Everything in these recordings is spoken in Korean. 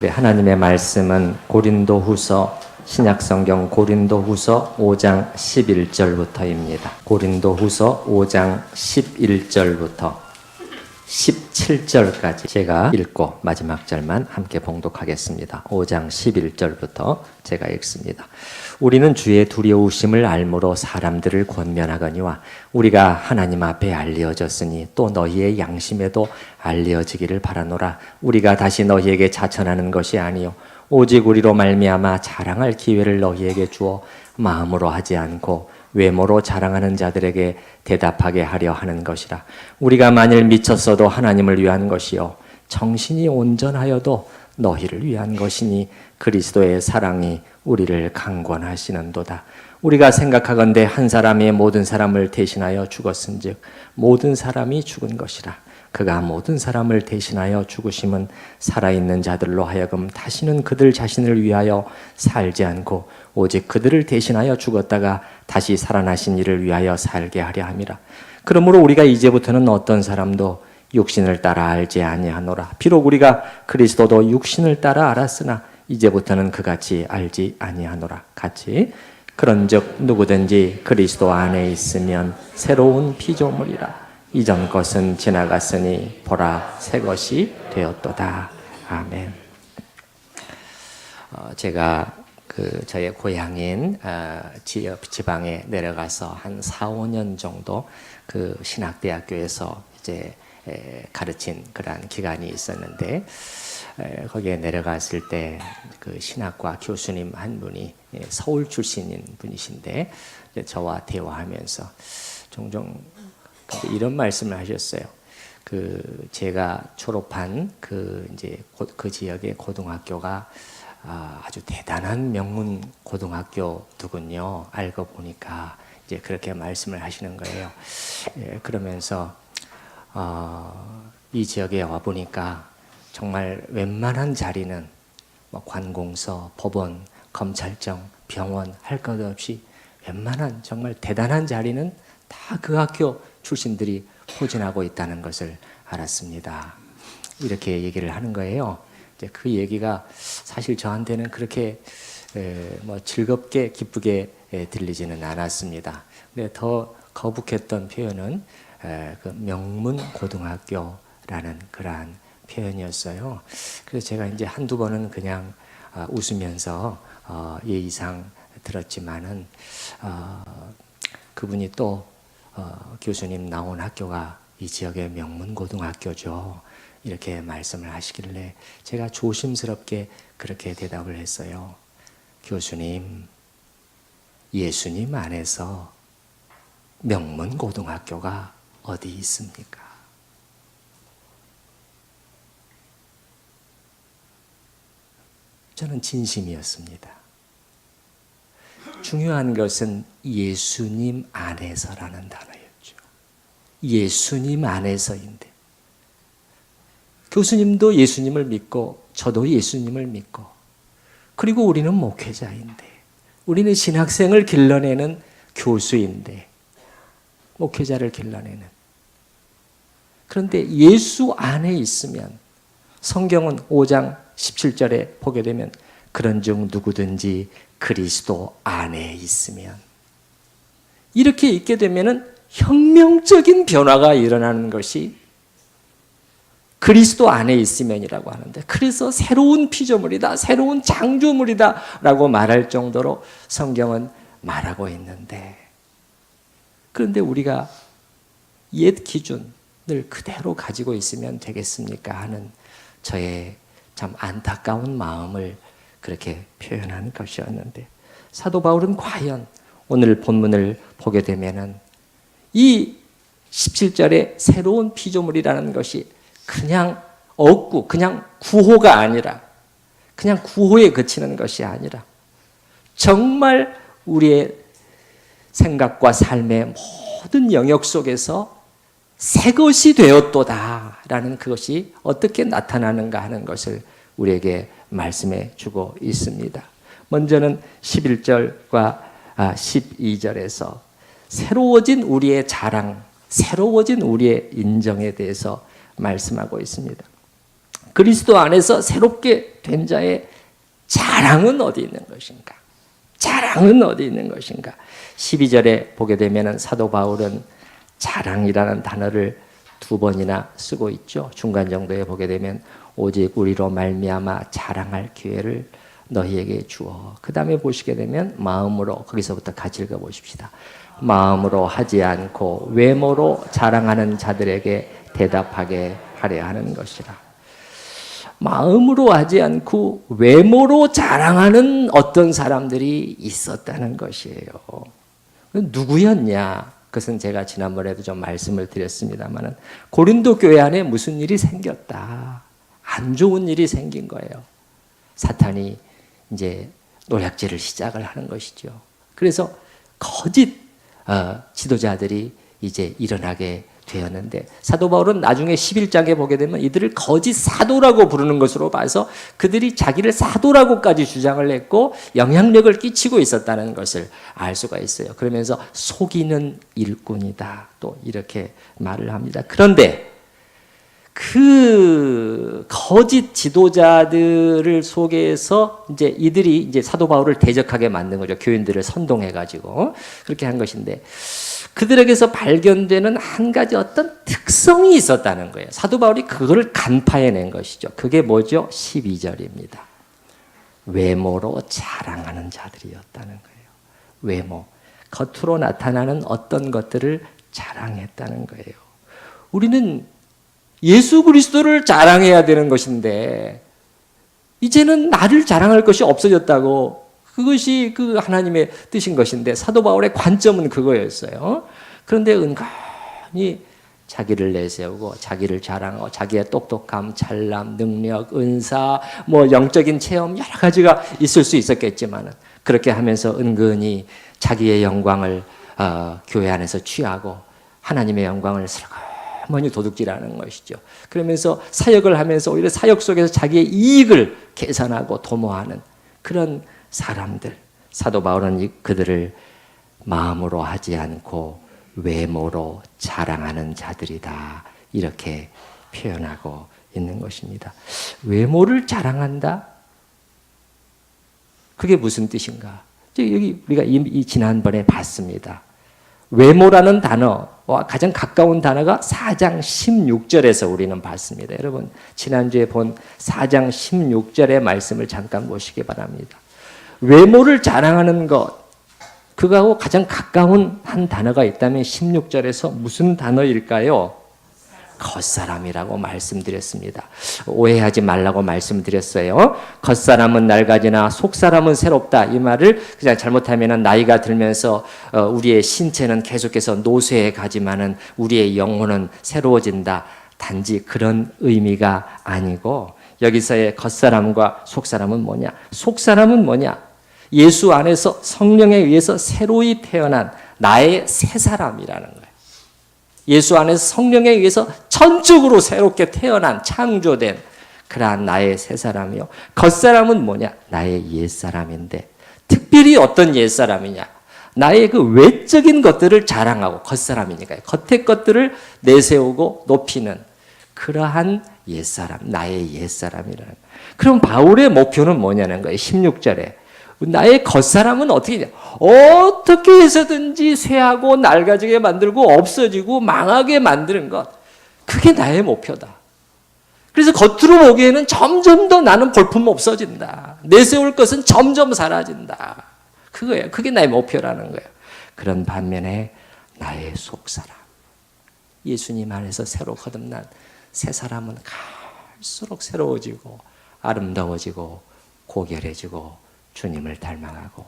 하나님의 말씀은 고린도후서 신약성경 고린도후서 5장 11절부터입니다. 고린도후서 5장 11절부터 17절까지 제가 읽고 마지막 절만 함께 봉독하겠습니다. 5장 11절부터 제가 읽습니다. 우리는 주의 두려우심을 알므로 사람들을 권면하거니와 우리가 하나님 앞에 알려졌으니 또 너희의 양심에도 알려지기를 바라노라. 우리가 다시 너희에게 자천하는 것이 아니요 오직 우리로 말미암아 자랑할 기회를 너희에게 주어 마음으로 하지 않고 외모로 자랑하는 자들에게 대답하게 하려 하는 것이라. 우리가 만일 미쳤어도 하나님을 위한 것이요 정신이 온전하여도 너희를 위한 것이니 그리스도의 사랑이 우리를 강권하시는도다. 우리가 생각하건대 한 사람이 모든 사람을 대신하여 죽었은즉 모든 사람이 죽은 것이라. 그가 모든 사람을 대신하여 죽으심은 살아있는 자들로 하여금 다시는 그들 자신을 위하여 살지 않고 오직 그들을 대신하여 죽었다가 다시 살아나신 이를 위하여 살게 하려 함이라. 그러므로 우리가 이제부터는 어떤 사람도 육신을 따라 알지 아니하노라. 비록 우리가 그리스도도 육신을 따라 알았으나 이제부터는 그같이 알지 아니하노라. 같이 그런즉 누구든지 그리스도 안에 있으면 새로운 피조물이라. 이전 것은 지나갔으니 보라 새 것이 되었도다. 아멘. 제가 저의 고향인 지방에 내려가서 한 4, 5년 정도 그 신학대학교에서 이제 가르친 그러한 기간이 있었는데, 거기에 내려갔을 때 그 신학과 교수님 한 분이 서울 출신인 분이신데 저와 대화하면서 종종 이런 말씀을 하셨어요. 제가 졸업한 이제 그 지역의 고등학교가 아주 대단한 명문 고등학교더군요. 알고 보니까 이제 그렇게 말씀을 하시는 거예요. 그러면서 이 지역에 와 보니까 정말 웬만한 자리는 뭐 관공서, 법원, 검찰청, 병원 할 것 없이 웬만한 정말 대단한 자리는 다 그 학교 출신들이 포진하고 있다는 것을 알았습니다. 이렇게 얘기를 하는 거예요. 이제 그 얘기가 사실 저한테는 그렇게 즐겁게 기쁘게 들리지는 않았습니다. 근데 더 거북했던 표현은 그 명문 고등학교라는 그러한 표현이었어요. 그래서 제가 이제 한두 번은 그냥 웃으면서 예의상 들었지만은 그분이 또 교수님 나온 학교가 이 지역의 명문 고등학교죠. 이렇게 말씀을 하시길래 제가 조심스럽게 그렇게 대답을 했어요. 교수님, 예수님 안에서 명문 고등학교가 어디 있습니까? 저는 진심이었습니다. 중요한 것은 예수님 안에서라는 단어였죠. 예수님 안에서인데, 교수님도 예수님을 믿고 저도 예수님을 믿고, 그리고 우리는 목회자인데, 우리는 신학생을 길러내는 교수인데, 목회자를 길러내는. 그런데 예수 안에 있으면, 성경은 5장 17절에 보게 되면 그런즉 누구든지 그리스도 안에 있으면, 이렇게 있게 되면은 혁명적인 변화가 일어나는 것이 그리스도 안에 있으면이라고 하는데, 그래서 새로운 피조물이다, 새로운 창조물이다 라고 말할 정도로 성경은 말하고 있는데, 그런데 우리가 옛 기준을 그대로 가지고 있으면 되겠습니까 하는 저의 참 안타까운 마음을 그렇게 표현한 것이었는데, 사도 바울은 과연 오늘 본문을 보게 되면은 이 17절의 새로운 피조물이라는 것이 그냥 얻고 그냥 구호가 아니라, 그냥 구호에 그치는 것이 아니라 정말 우리의 생각과 삶의 모든 영역 속에서 새 것이 되었도다 라는 그것이 어떻게 나타나는가 하는 것을 우리에게 말씀해 주고 있습니다. 먼저는 11절과 12절에서 새로워진 우리의 자랑, 새로워진 우리의 인정에 대해서 말씀하고 있습니다. 그리스도 안에서 새롭게 된 자의 자랑은 어디 있는 것인가? 자랑은 어디 있는 것인가? 12절에 보게 되면 사도 바울은 자랑이라는 단어를 2번이나 쓰고 있죠. 중간 정도에 보게 되면 오직 우리로 말미암아 자랑할 기회를 너희에게 주어. 그 다음에 보시게 되면 마음으로, 거기서부터 같이 읽어보십시다. 마음으로 하지 않고 외모로 자랑하는 자들에게 대답하게 하려 하는 것이라. 마음으로 하지 않고 외모로 자랑하는 어떤 사람들이 있었다는 것이에요. 누구였냐? 그것은 제가 지난번에도 좀 말씀을 드렸습니다만 고린도 교회 안에 무슨 일이 생겼다. 안 좋은 일이 생긴 거예요. 사탄이 이제 노략질을 시작을 하는 것이죠. 그래서 거짓 지도자들이 이제 일어나게 되었는데 사도 바울은 나중에 11장에 보게 되면 이들을 거짓 사도라고 부르는 것으로 봐서 그들이 자기를 사도라고까지 주장을 했고 영향력을 끼치고 있었다는 것을 알 수가 있어요. 그러면서 속이는 일꾼이다 또 이렇게 말을 합니다. 그런데 그 거짓 지도자들을 속에서 이제 이들이 이제 사도 바울을 대적하게 만든 거죠. 교인들을 선동해 가지고 그렇게 한 것인데 그들에게서 발견되는 한 가지 어떤 특성이 있었다는 거예요. 사도 바울이 그거를 간파해낸 것이죠. 그게 뭐죠? 12절입니다. 외모로 자랑하는 자들이었다는 거예요. 외모, 겉으로 나타나는 어떤 것들을 자랑했다는 거예요. 우리는 예수 그리스도를 자랑해야 되는 것인데 이제는 나를 자랑할 것이 없어졌다고. 그것이 그 하나님의 뜻인 것인데 사도 바울의 관점은 그거였어요. 그런데 은근히 자기를 내세우고 자기를 자랑하고 자기의 똑똑함, 잘남, 능력, 은사, 뭐 영적인 체험 여러 가지가 있을 수 있었겠지만 그렇게 하면서 은근히 자기의 영광을 교회 안에서 취하고 하나님의 영광을 슬그머니 도둑질하는 것이죠. 그러면서 사역을 하면서 오히려 사역 속에서 자기의 이익을 계산하고 도모하는 그런 사람들. 사도 바울은 그들을 마음으로 하지 않고 외모로 자랑하는 자들이다 이렇게 표현하고 있는 것입니다. 외모를 자랑한다? 그게 무슨 뜻인가? 여기 우리가 이 지난번에 봤습니다. 외모라는 단어와 가장 가까운 단어가 4장 16절에서 우리는 봤습니다. 여러분 지난주에 본 4장 16절의 말씀을 잠깐 보시기 바랍니다. 외모를 자랑하는 것, 그거하고 가장 가까운 한 단어가 있다면 16절에서 무슨 단어일까요? 겉사람이라고 말씀드렸습니다. 오해하지 말라고 말씀드렸어요. 겉사람은 낡아지나 속사람은 새롭다. 이 말을 그냥 잘못하면 나이가 들면서 우리의 신체는 계속해서 노쇠해 가지만은 우리의 영혼은 새로워진다. 단지 그런 의미가 아니고 여기서의 겉사람과 속사람은 뭐냐? 속사람은 뭐냐? 예수 안에서 성령에 의해서 새로이 태어난 나의 새 사람이라는 거예요. 예수 안에서 성령에 의해서 전적으로 새롭게 태어난 창조된 그러한 나의 새 사람이요. 겉사람은 뭐냐? 나의 옛사람인데 특별히 어떤 옛사람이냐? 나의 그 외적인 것들을 자랑하고 겉사람이니까요. 겉의 것들을 내세우고 높이는 그러한 옛사람, 나의 옛사람이라는. 그럼 바울의 목표는 뭐냐는 거예요. 16절에. 나의 겉사람은 어떻게 해서든지 쇠하고 낡아지게 만들고 없어지고 망하게 만드는 것. 그게 나의 목표다. 그래서 겉으로 보기에는 점점 더 나는 볼품 없어진다. 내세울 것은 점점 사라진다. 그거예요. 그게 나의 목표라는 거예요. 그런 반면에 나의 속사람. 예수님 안에서 새로 거듭난 새 사람은 갈수록 새로워지고 아름다워지고 고결해지고 주님을 닮아가고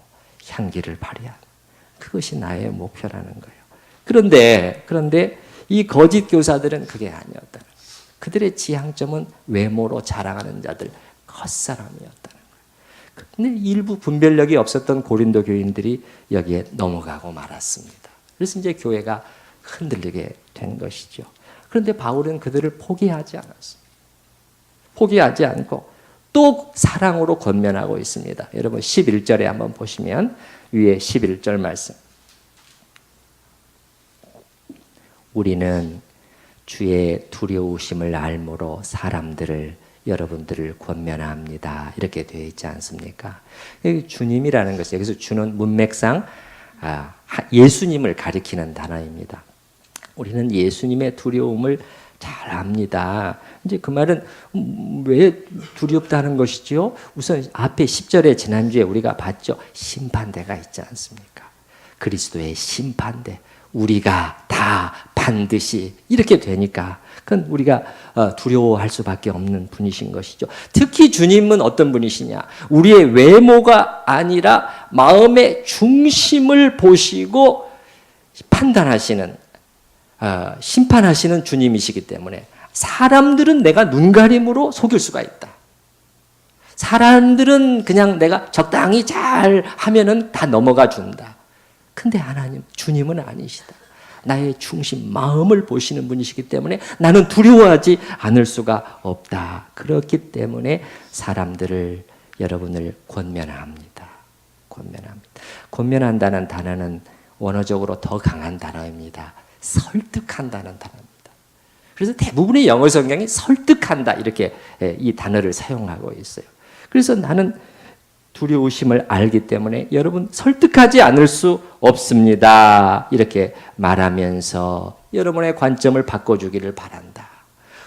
향기를 발휘하는 그것이 나의 목표라는 거예요. 그런데 이 거짓 교사들은 그게 아니었다는 거예요. 그들의 지향점은 외모로 자랑하는 자들, 겉사람이었다는 거예요. 근데 일부 분별력이 없었던 고린도 교인들이 여기에 넘어가고 말았습니다. 그래서 이제 교회가 흔들리게 된 것이죠. 그런데 바울은 그들을 포기하지 않았습니다. 포기하지 않고 또 사랑으로 권면하고 있습니다. 여러분 11절에 한번 보시면 위에 11절 말씀. 우리는 주의 두려우심을 알므로 사람들을 여러분들을 권면합니다. 이렇게 되어 있지 않습니까? 주님이라는 것이 여기서 주는 문맥상 예수님을 가리키는 단어입니다. 우리는 예수님의 두려움을 잘 압니다. 이제 그 말은 왜 두렵다는 것이지요? 우선 앞에 10절에 지난주에 우리가 봤죠. 심판대가 있지 않습니까? 그리스도의 심판대. 우리가 다 반드시 이렇게 되니까 그건 우리가 두려워할 수밖에 없는 분이신 것이죠. 특히 주님은 어떤 분이시냐? 우리의 외모가 아니라 마음의 중심을 보시고 판단하시는 심판하시는 주님이시기 때문에 사람들은 내가 눈가림으로 속일 수가 있다. 사람들은 그냥 내가 적당히 잘 하면은 다 넘어가 준다. 근데 하나님, 주님은 아니시다. 나의 중심, 마음을 보시는 분이시기 때문에 나는 두려워하지 않을 수가 없다. 그렇기 때문에 사람들을, 여러분을 권면합니다. 권면합니다. 권면한다는 단어는 원어적으로 더 강한 단어입니다. 설득한다는 단어입니다. 그래서 대부분의 영어 성경이 설득한다 이렇게 이 단어를 사용하고 있어요. 그래서 나는 두려우심을 알기 때문에 여러분 설득하지 않을 수 없습니다. 이렇게 말하면서 여러분의 관점을 바꿔주기를 바란다.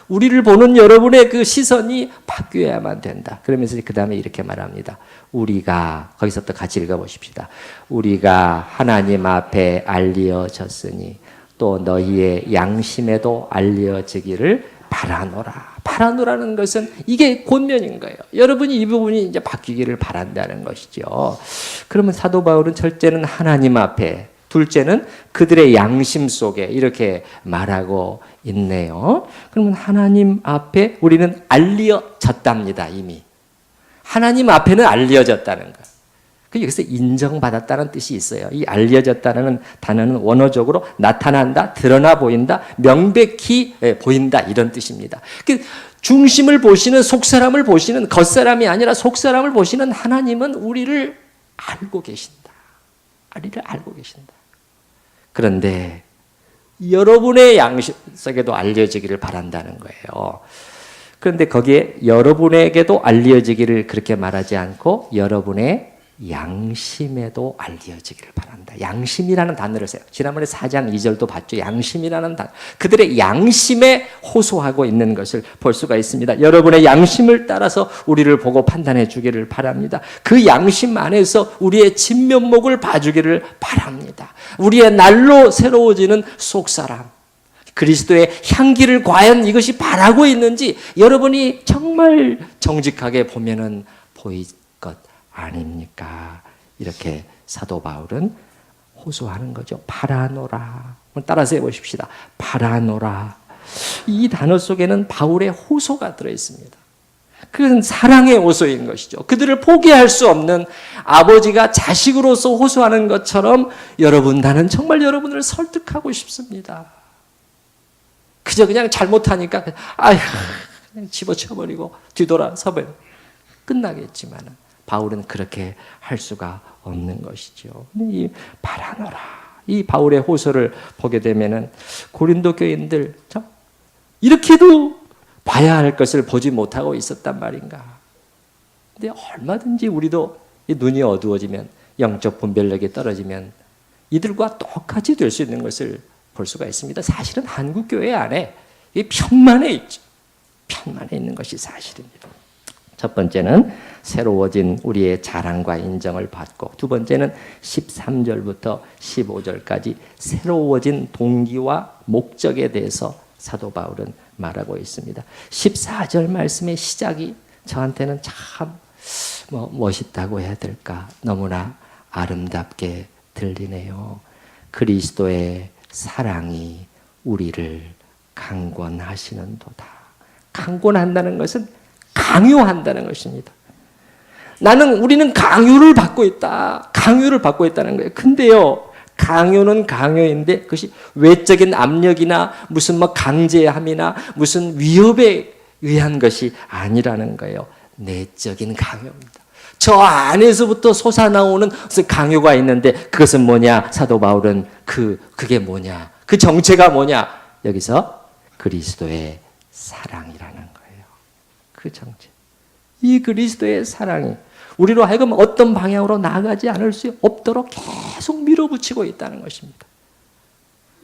우리를 보는 여러분의 그 시선이 바뀌어야만 된다. 그러면서 그 다음에 이렇게 말합니다. 우리가, 거기서부터 같이 읽어보십시다. 우리가 하나님 앞에 알려졌으니 또 너희의 양심에도 알려지기를 바라노라. 바라노라는 것은 이게 권면인 거예요. 여러분이 이 부분이 이제 바뀌기를 바란다는 것이죠. 그러면 사도 바울은 첫째는 하나님 앞에, 둘째는 그들의 양심 속에 이렇게 말하고 있네요. 그러면 하나님 앞에 우리는 알려졌답니다. 이미 하나님 앞에는 알려졌다는 거예요. 여기서 인정받았다는 뜻이 있어요. 이 알려졌다는 단어는 원어적으로 나타난다, 드러나 보인다, 명백히 보인다 이런 뜻입니다. 중심을 보시는, 속사람을 보시는, 겉사람이 아니라 속사람을 보시는 하나님은 우리를 알고 계신다. 우리를 알고 계신다. 그런데 여러분의 양심 속에도 알려지기를 바란다는 거예요. 그런데 거기에 여러분에게도 알려지기를 그렇게 말하지 않고 여러분의 양심에도 알려지기를 바란다. 양심이라는 단어를 써요. 지난번에 4장 2절도 봤죠. 양심이라는 단어. 그들의 양심에 호소하고 있는 것을 볼 수가 있습니다. 여러분의 양심을 따라서 우리를 보고 판단해 주기를 바랍니다. 그 양심 안에서 우리의 진면목을 봐주기를 바랍니다. 우리의 날로 새로워지는 속사람, 그리스도의 향기를 과연 이것이 바라고 있는지 여러분이 정말 정직하게 보면은 보일 것 아닙니까? 이렇게 사도 바울은 호소하는 거죠. 바라노라. 따라서 해보십시다. 바라노라. 이 단어 속에는 바울의 호소가 들어있습니다. 그건 사랑의 호소인 것이죠. 그들을 포기할 수 없는 아버지가 자식으로서 호소하는 것처럼 여러분, 나는 정말 여러분을 설득하고 싶습니다. 그저 그냥 잘못하니까 그냥 집어쳐버리고 뒤돌아서면 끝나겠지만 바울은 그렇게 할 수가 없는 것이죠. 이 바라노라, 이 바울의 호소를 보게 되면은 고린도 교인들 참 이렇게도 봐야 할 것을 보지 못하고 있었단 말인가. 근데 얼마든지 우리도 이 눈이 어두워지면, 영적 분별력이 떨어지면 이들과 똑같이 될 수 있는 것을 볼 수가 있습니다. 사실은 한국 교회 안에 이 편만에 있죠. 편만에 있는 것이 사실입니다. 첫 번째는 새로워진 우리의 자랑과 인정을 받고, 두 번째는 13절부터 15절까지 새로워진 동기와 목적에 대해서 사도 바울은 말하고 있습니다. 14절 말씀의 시작이 저한테는 참 멋있다고 해야 될까? 너무나 아름답게 들리네요. 그리스도의 사랑이 우리를 강권하시는도다. 강권한다는 것은 강요한다는 것입니다. 우리는 강요를 받고 있다. 강요를 받고 있다는 거예요. 근데요, 강요는 강요인데 그것이 외적인 압력이나 무슨 강제함이나 무슨 위협에 의한 것이 아니라는 거예요. 내적인 강요입니다. 저 안에서부터 솟아나오는 강요가 있는데 그것은 뭐냐? 사도 바울은 그게 뭐냐? 그 정체가 뭐냐? 여기서 그리스도의 사랑이라는 거예요. 그 정죄. 이 그리스도의 사랑이 우리로 하여금 어떤 방향으로 나아가지 않을 수 없도록 계속 밀어붙이고 있다는 것입니다.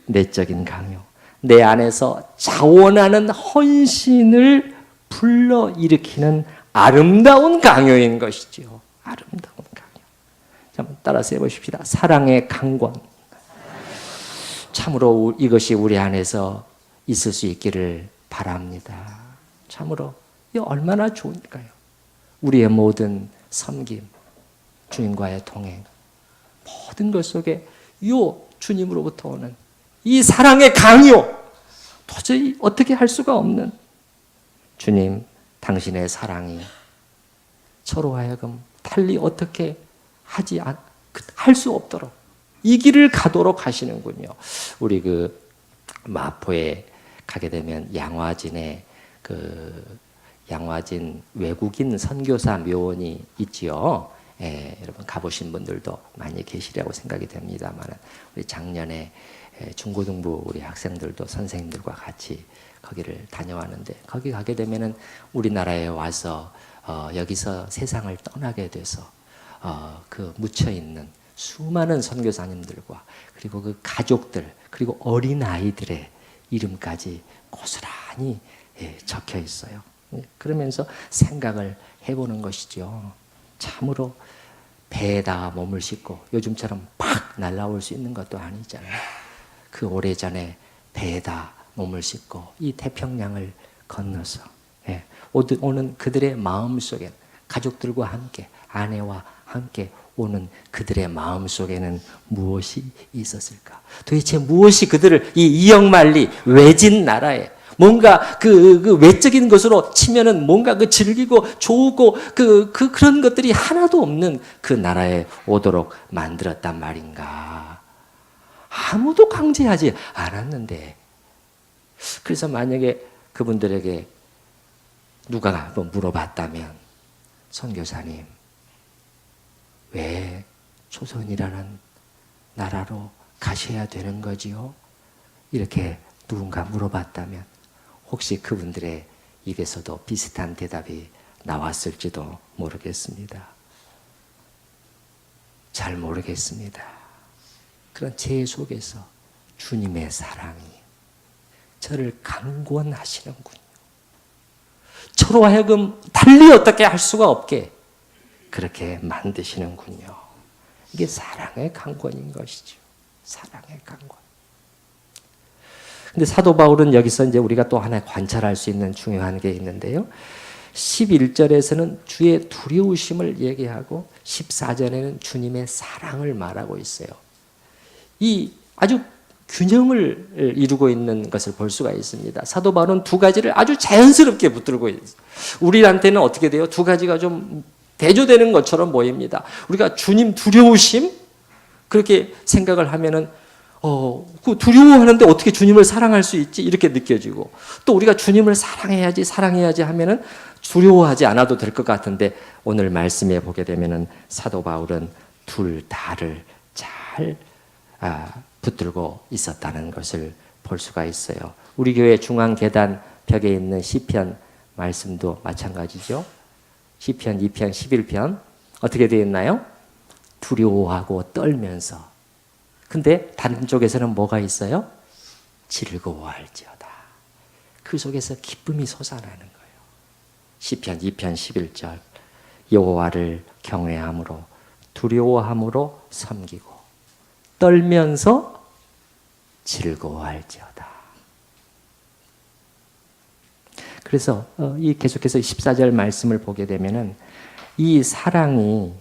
내적인 강요, 내 안에서 자원하는 헌신을 불러일으키는 아름다운 강요인 것이지요. 아름다운 강요. 자, 한번 따라서 해보십시다. 사랑의 강권. 참으로 이것이 우리 안에서 있을 수 있기를 바랍니다. 참으로 이 얼마나 좋을까요? 우리의 모든 섬김, 주님과의 동행, 모든 것 속에 이 주님으로부터 오는 이 사랑의 강요, 도저히 어떻게 할 수가 없는 주님, 당신의 사랑이 서로 하여금 달리 어떻게 할 수 없도록 이 길을 가도록 하시는군요. 우리 그 마포에 가게 되면 양화진에 양화진 외국인 선교사 묘원이 있지요. 예, 여러분 가보신 분들도 많이 계시리라고 생각이 됩니다만, 우리 작년에 중고등부 우리 학생들도 선생님들과 같이 거기를 다녀왔는데, 거기 가게 되면은 우리나라에 와서 여기서 세상을 떠나게 돼서 그 묻혀 있는 수많은 선교사님들과 그리고 그 가족들 그리고 어린 아이들의 이름까지 고스란히 적혀 있어요. 그러면서 생각을 해보는 것이죠. 참으로 배에다 몸을 싣고 요즘처럼 팍 날아올 수 있는 것도 아니잖아요. 그 오래전에 배에다 몸을 싣고 이 태평양을 건너서 오는 그들의 마음속에 가족들과 함께 아내와 함께 오는 그들의 마음속에는 무엇이 있었을까? 도대체 무엇이 그들을 이 이역만리 외진 나라에 뭔가 그 외적인 것으로 치면은 뭔가 그 즐기고 좋고 그런 것들이 하나도 없는 그 나라에 오도록 만들었단 말인가? 아무도 강제하지 않았는데. 그래서 만약에 그분들에게 누가 한번 물어봤다면, 선교사님, 왜 조선이라는 나라로 가셔야 되는 거지요? 이렇게 누군가 물어봤다면 혹시 그분들의 입에서도 비슷한 대답이 나왔을지도 모르겠습니다. 잘 모르겠습니다. 그런 제 속에서 주님의 사랑이 저를 강권하시는군요. 저로 하여금 달리 어떻게 할 수가 없게 그렇게 만드시는군요. 이게 사랑의 강권인 것이죠. 사랑의 강권. 근데 사도 바울은 여기서 이제 우리가 또 하나 관찰할 수 있는 중요한 게 있는데요. 11절에서는 주의 두려우심을 얘기하고 14절에는 주님의 사랑을 말하고 있어요. 이 아주 균형을 이루고 있는 것을 볼 수가 있습니다. 사도 바울은 두 가지를 아주 자연스럽게 붙들고 있어요. 우리한테는 어떻게 돼요? 두 가지가 좀 대조되는 것처럼 보입니다. 우리가 주님 두려우심 그렇게 생각을 하면은 그 두려워하는데 어떻게 주님을 사랑할 수 있지? 이렇게 느껴지고, 또 우리가 주님을 사랑해야지 하면은 두려워하지 않아도 될 것 같은데, 오늘 말씀에 보게 되면은 사도 바울은 둘 다를 잘 붙들고 있었다는 것을 볼 수가 있어요. 우리 교회 중앙 계단 벽에 있는 시편 말씀도 마찬가지죠. 시편 2편 11편 어떻게 되어 있나요? 두려워하고 떨면서. 근데 다른 쪽에서는 뭐가 있어요? 즐거워할지어다. 그 속에서 기쁨이 솟아나는 거예요. 시편 2편 11절 여호와를 경외함으로 두려워함으로 섬기고 떨면서 즐거워할지어다. 그래서 이 계속해서 14절 말씀을 보게 되면은 이 사랑이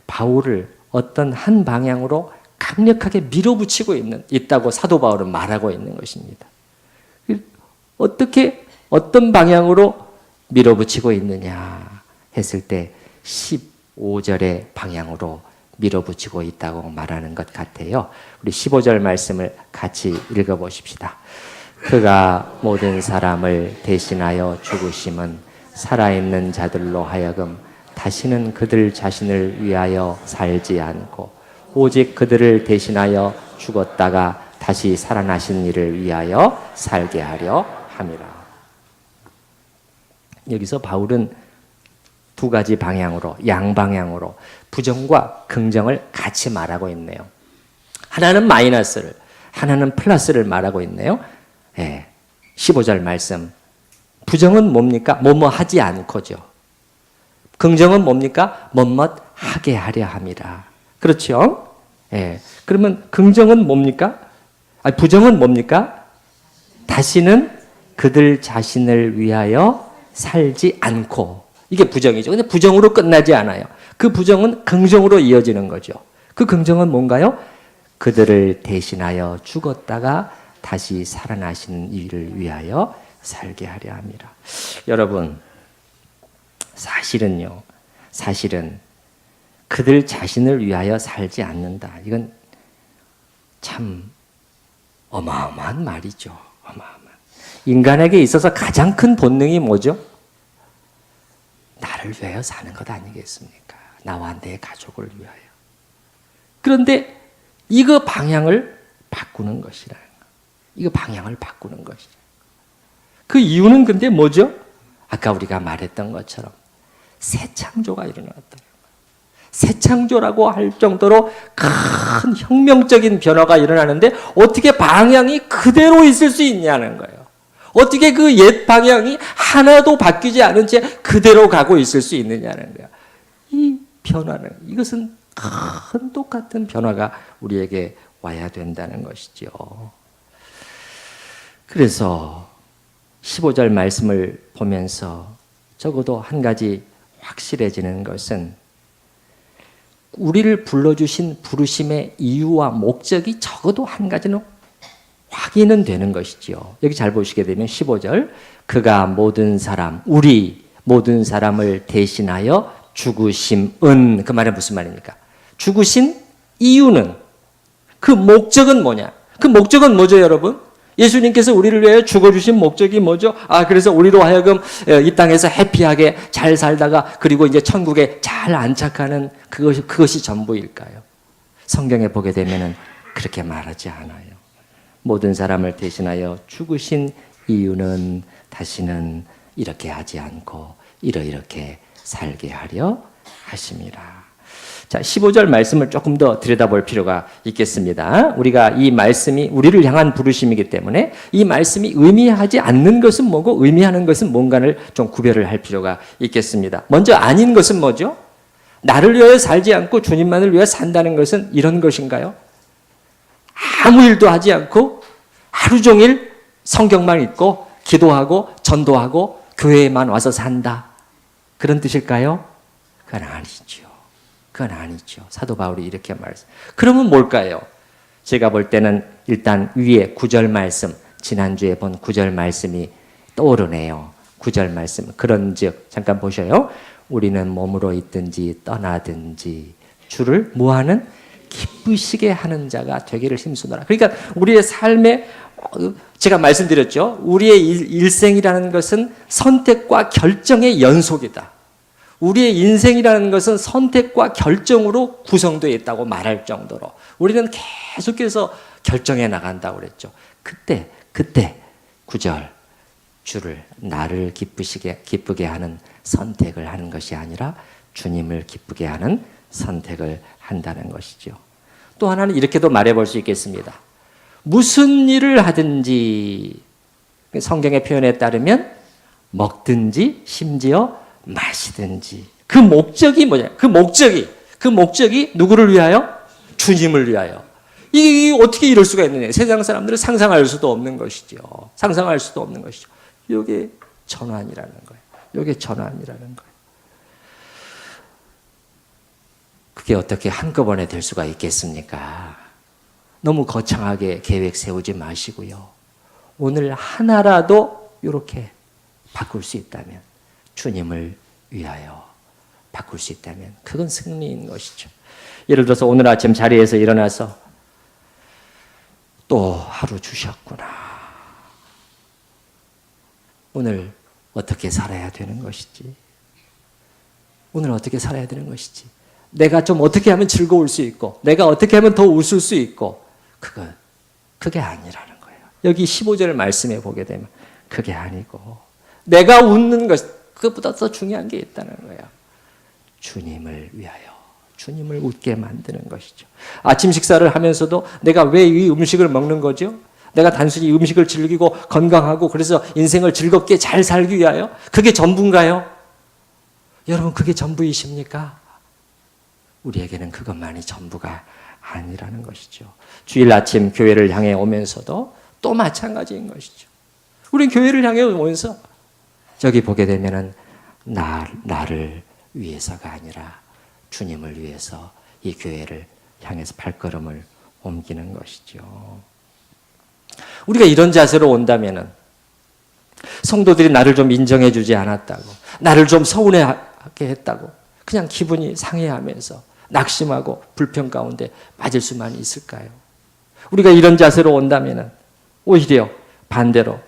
바울을 어떤 한 방향으로 강력하게 밀어붙이고 있다고 사도 바울은 말하고 있는 것입니다. 어떤 방향으로 밀어붙이고 있느냐 했을 때 15절의 방향으로 밀어붙이고 있다고 말하는 것 같아요. 우리 15절 말씀을 같이 읽어보십시다. 그가 모든 사람을 대신하여 죽으심은 살아있는 자들로 하여금 다시는 그들 자신을 위하여 살지 않고 오직 그들을 대신하여 죽었다가 다시 살아나신 이를 위하여 살게 하려 함이라. 여기서 바울은 두 가지 방향으로, 양방향으로 부정과 긍정을 같이 말하고 있네요. 하나는 마이너스를, 하나는 플러스를 말하고 있네요. 15절 말씀. 부정은 뭡니까? 뭐뭐 하지 않고죠. 긍정은 뭡니까? 뭐뭐 하게 하려 함이라. 그렇죠? 그러면 긍정은 뭡니까? 부정은 뭡니까? 다시는 그들 자신을 위하여 살지 않고. 이게 부정이죠. 근데 부정으로 끝나지 않아요. 그 부정은 긍정으로 이어지는 거죠. 그 긍정은 뭔가요? 그들을 대신하여 죽었다가 다시 살아나신 이를 위하여 살게 하려 함이라. 여러분, 사실은 그들 자신을 위하여 살지 않는다. 이건 참 어마어마한 말이죠. 어마어마한. 인간에게 있어서 가장 큰 본능이 뭐죠? 나를 위하여 사는 것 아니겠습니까? 나와 내 가족을 위하여. 그런데 이거 방향을 바꾸는 것이라. 이거 방향을 바꾸는 것이라. 그 이유는 근데 뭐죠? 아까 우리가 말했던 것처럼 새 창조가 일어났다. 새 창조라고 할 정도로 큰 혁명적인 변화가 일어나는데 어떻게 방향이 그대로 있을 수 있냐는 거예요. 어떻게 그 옛 방향이 하나도 바뀌지 않은 채 그대로 가고 있을 수 있느냐는 거예요. 이 변화는, 이것은 큰 똑같은 변화가 우리에게 와야 된다는 것이죠. 그래서 15절 말씀을 보면서 적어도 한 가지 확실해지는 것은 우리를 불러주신 부르심의 이유와 목적이 적어도 한 가지는 확인은 되는 것이지요. 여기 잘 보시게 되면 15절 그가 모든 사람, 우리 모든 사람을 대신하여 죽으심은, 그 말은 무슨 말입니까? 죽으신 이유는, 그 목적은 뭐냐? 그 목적은 뭐죠, 여러분? 예수님께서 우리를 위해 죽어주신 목적이 뭐죠? 그래서 우리로 하여금 이 땅에서 해피하게 잘 살다가 그리고 이제 천국에 잘 안착하는 그것이 전부일까요? 성경에 보게 되면은 그렇게 말하지 않아요. 모든 사람을 대신하여 죽으신 이유는 다시는 이렇게 하지 않고 이렇게 살게 하려 하심이라. 자, 15절 말씀을 조금 더 들여다볼 필요가 있겠습니다. 우리가 이 말씀이 우리를 향한 부르심이기 때문에 이 말씀이 의미하지 않는 것은 뭐고 의미하는 것은 뭔가를 좀 구별을 할 필요가 있겠습니다. 먼저 아닌 것은 뭐죠? 나를 위하여 살지 않고 주님만을 위하여 산다는 것은 이런 것인가요? 아무 일도 하지 않고 하루 종일 성경만 읽고 기도하고 전도하고 교회에만 와서 산다. 그런 뜻일까요? 그건 아니죠. 그건 아니죠. 사도 바울이 이렇게 말했어요. 그러면 뭘까요? 제가 볼 때는 일단 위에 9절 말씀, 지난주에 본 9절 말씀이 떠오르네요. 9절 말씀. 그런즉 잠깐 보셔요. 우리는 몸으로 있든지 떠나든지 주를 뭐하는? 기쁘시게 하는 자가 되기를 힘쓰노라. 그러니까 우리의 삶에 제가 말씀드렸죠. 우리의 일생이라는 것은 선택과 결정의 연속이다. 우리의 인생이라는 것은 선택과 결정으로 구성되어 있다고 말할 정도로 우리는 계속해서 결정해 나간다고 그랬죠. 그때 9절 주를 나를 기쁘게 하는 선택을 하는 것이 아니라 주님을 기쁘게 하는 선택을 한다는 것이죠. 또 하나는 이렇게도 말해볼 수 있겠습니다. 무슨 일을 하든지 성경의 표현에 따르면 먹든지 심지어 마시든지 그 목적이 뭐냐? 그 목적이 누구를 위하여? 주님을 위하여. 이게 어떻게 이럴 수가 있느냐? 세상 사람들은 상상할 수도 없는 것이죠. 상상할 수도 없는 것이죠. 이게 전환이라는 거예요. 이게 전환이라는 거예요. 그게 어떻게 한꺼번에 될 수가 있겠습니까? 너무 거창하게 계획 세우지 마시고요. 오늘 하나라도 이렇게 바꿀 수 있다면 주님을 위하여 바꿀 수 있다면 그건 승리인 것이죠. 예를 들어서 오늘 아침 자리에서 일어나서 또 하루 주셨구나. 오늘 어떻게 살아야 되는 것이지? 오늘 어떻게 살아야 되는 것이지? 내가 좀 어떻게 하면 즐거울 수 있고 내가 어떻게 하면 더 웃을 수 있고 그게 아니라는 거예요. 여기 15절 말씀에 보게 되면 그게 아니고 내가 웃는 것 그것보다 더 중요한 게 있다는 거예요. 주님을 위하여, 주님을 웃게 만드는 것이죠. 아침 식사를 하면서도 내가 왜 이 음식을 먹는 거죠? 내가 단순히 음식을 즐기고 건강하고 그래서 인생을 즐겁게 잘 살기 위하여? 그게 전부인가요? 여러분, 그게 전부이십니까? 우리에게는 그것만이 전부가 아니라는 것이죠. 주일 아침 교회를 향해 오면서도 또 마찬가지인 것이죠. 우린 교회를 향해 오면서 저기 보게 되면은 나를 위해서가 아니라 주님을 위해서 이 교회를 향해서 발걸음을 옮기는 것이죠. 우리가 이런 자세로 온다면은 성도들이 나를 좀 인정해 주지 않았다고, 나를 좀 서운해하게 했다고 그냥 기분이 상해하면서 낙심하고 불평 가운데 빠질 수만 있을까요? 우리가 이런 자세로 온다면은 오히려 반대로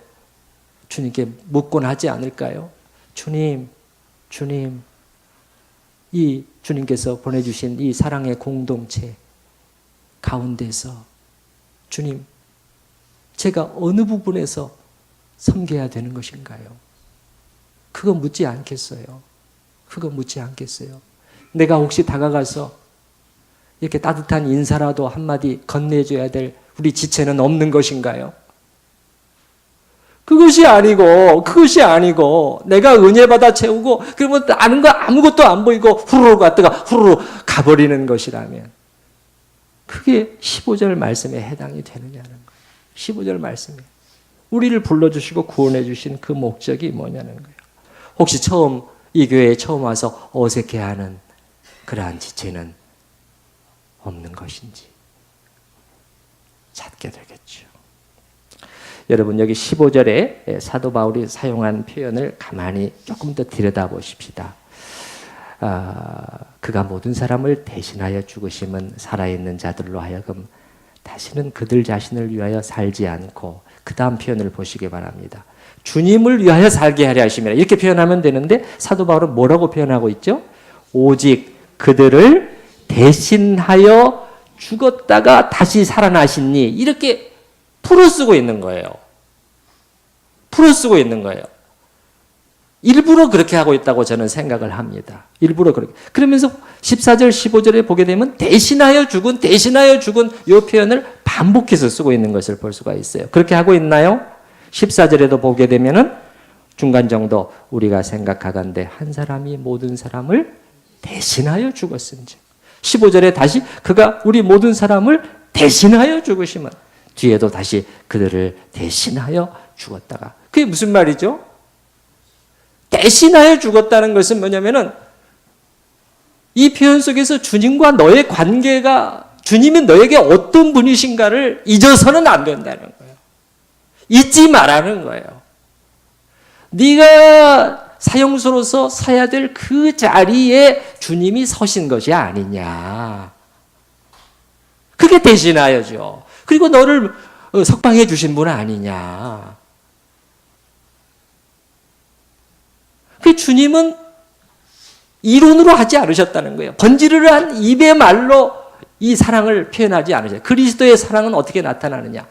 주님께 묻곤 하지 않을까요? 주님, 이 주님께서 보내주신 이 사랑의 공동체 가운데서 주님, 제가 어느 부분에서 섬겨야 되는 것인가요? 그거 묻지 않겠어요? 그거 묻지 않겠어요? 내가 혹시 다가가서 이렇게 따뜻한 인사라도 한마디 건네줘야 될 우리 지체는 없는 것인가요? 그것이 아니고 내가 은혜 받아 채우고 그러면 아는 거 아무것도 안 보이고 후루룩 갔다가 후루룩 가버리는 것이라면 그게 15절 말씀에 해당이 되느냐는 거예요. 15절 말씀에 우리를 불러주시고 구원해 주신 그 목적이 뭐냐는 거예요. 혹시 이 교회에 처음 와서 어색해하는 그러한 지체는 없는 것인지 찾게 되겠죠. 여러분, 여기 15절에 사도 바울이 사용한 표현을 가만히 조금 더 들여다보십시다. 그가 모든 사람을 대신하여 죽으심은 살아있는 자들로 하여금 다시는 그들 자신을 위하여 살지 않고, 그 다음 표현을 보시기 바랍니다. 주님을 위하여 살게 하려 하심이라, 이렇게 표현하면 되는데 사도 바울은 뭐라고 표현하고 있죠? 오직 그들을 대신하여 죽었다가 다시 살아나시니, 이렇게 풀어쓰고 있는 거예요. 풀어쓰고 있는 거예요. 일부러 그렇게 하고 있다고 저는 생각을 합니다. 일부러 그렇게. 그러면서 14절, 15절에 보게 되면 대신하여 죽은 이 표현을 반복해서 쓰고 있는 것을 볼 수가 있어요. 그렇게 하고 있나요? 14절에도 보게 되면은 중간 정도 우리가 생각하건대 한 사람이 모든 사람을 대신하여 죽었은지. 15절에 다시 그가 우리 모든 사람을 대신하여 죽으시면, 뒤에도 다시 그들을 대신하여 죽었다가. 그게 무슨 말이죠? 대신하여 죽었다는 것은 뭐냐면은 이 표현 속에서 주님과 너의 관계가, 주님이 너에게 어떤 분이신가를 잊어서는 안 된다는 거예요. 잊지 말라는 거예요. 네가 사형수로서 서야 될 그 자리에 주님이 서신 것이 아니냐. 그게 대신하여죠. 그리고 너를 석방해 주신 분 아니냐. 그 주님은 이론으로 하지 않으셨다는 거예요. 번지르르한 입의 말로 이 사랑을 표현하지 않으셨어요. 그리스도의 사랑은 어떻게 나타나느냐.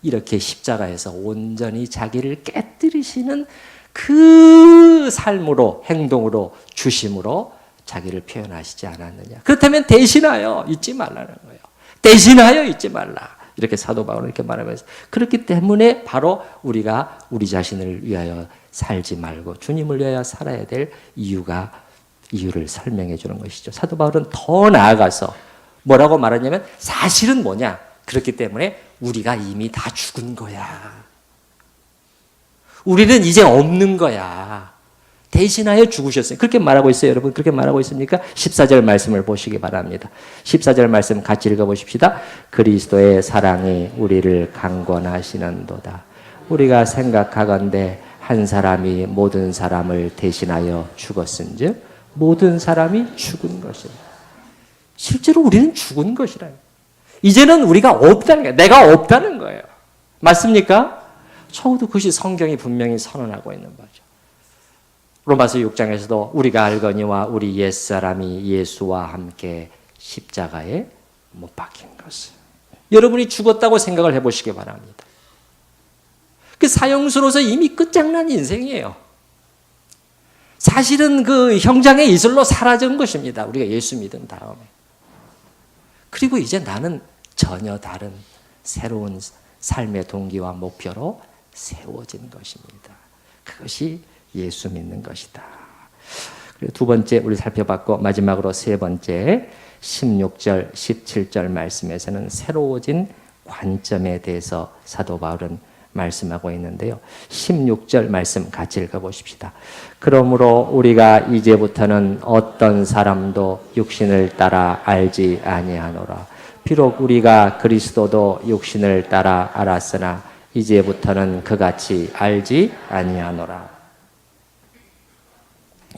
이렇게 십자가에서 온전히 자기를 깨뜨리시는 그 삶으로, 행동으로, 주심으로 자기를 표현하시지 않았느냐. 그렇다면 대신하여 잊지 말라는 거예요. 대신하여 잊지 말라. 이렇게 사도 바울은 이렇게 말하면서, 그렇기 때문에 바로 우리가 우리 자신을 위하여 살지 말고 주님을 위하여 살아야 될 이유를 설명해 주는 것이죠. 사도 바울은 더 나아가서 뭐라고 말하냐면, 사실은 뭐냐? 그렇기 때문에 우리가 이미 다 죽은 거야. 우리는 이제 없는 거야. 대신하여 죽으셨어요. 그렇게 말하고 있어요. 여러분, 그렇게 말하고 있습니까? 14절 말씀을 보시기 바랍니다. 14절 말씀 같이 읽어보십시다. 그리스도의 사랑이 우리를 강권하시는도다. 우리가 생각하건대 한 사람이 모든 사람을 대신하여 죽었은즉 모든 사람이 죽은 것이다. 실제로 우리는 죽은 것이라요. 이제는 우리가 없다는 거예요. 내가 없다는 거예요. 맞습니까? 적어도 그것이 성경이 분명히 선언하고 있는 거죠. 로마서 6장에서도 우리가 알거니와 우리 옛사람이 예수와 함께 십자가에 못 박힌 것을. 여러분이 죽었다고 생각을 해보시기 바랍니다. 그 사형수로서 이미 끝장난 인생이에요. 사실은 그 형장의 이슬로 사라진 것입니다. 우리가 예수 믿은 다음에. 그리고 이제 나는 전혀 다른 새로운 삶의 동기와 목표로 세워진 것입니다. 그것이 예수 믿는 것이다. 그리고 두 번째 우리 살펴봤고, 마지막으로 세 번째 16절, 17절 말씀에서는 새로워진 관점에 대해서 사도 바울은 말씀하고 있는데요. 16절 말씀 같이 읽어보십시다. 그러므로 우리가 이제부터는 어떤 사람도 육신을 따라 알지 아니하노라. 비록 우리가 그리스도도 육신을 따라 알았으나 이제부터는 그같이 알지 아니하노라.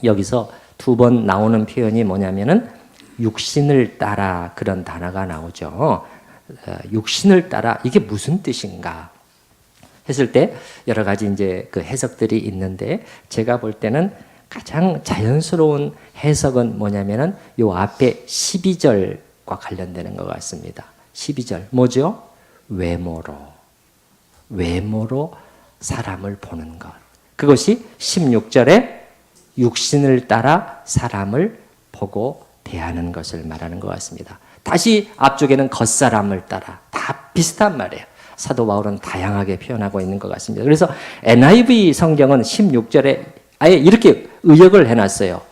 여기서 두 번 나오는 표현이 뭐냐면은 육신을 따라, 그런 단어가 나오죠. 육신을 따라, 이게 무슨 뜻인가 했을 때 여러 가지 이제 그 해석들이 있는데, 제가 볼 때는 가장 자연스러운 해석은 뭐냐면은 요 앞에 12절과 관련되는 것 같습니다. 12절 뭐죠? 외모로 사람을 보는 것. 그것이 16절에 육신을 따라 사람을 보고 대하는 것을 말하는 것 같습니다. 다시 앞쪽에는 겉사람을 따라, 다 비슷한 말이에요. 사도 바울은 다양하게 표현하고 있는 것 같습니다. 그래서 NIV 성경은 16절에 아예 이렇게 의역을 해놨어요.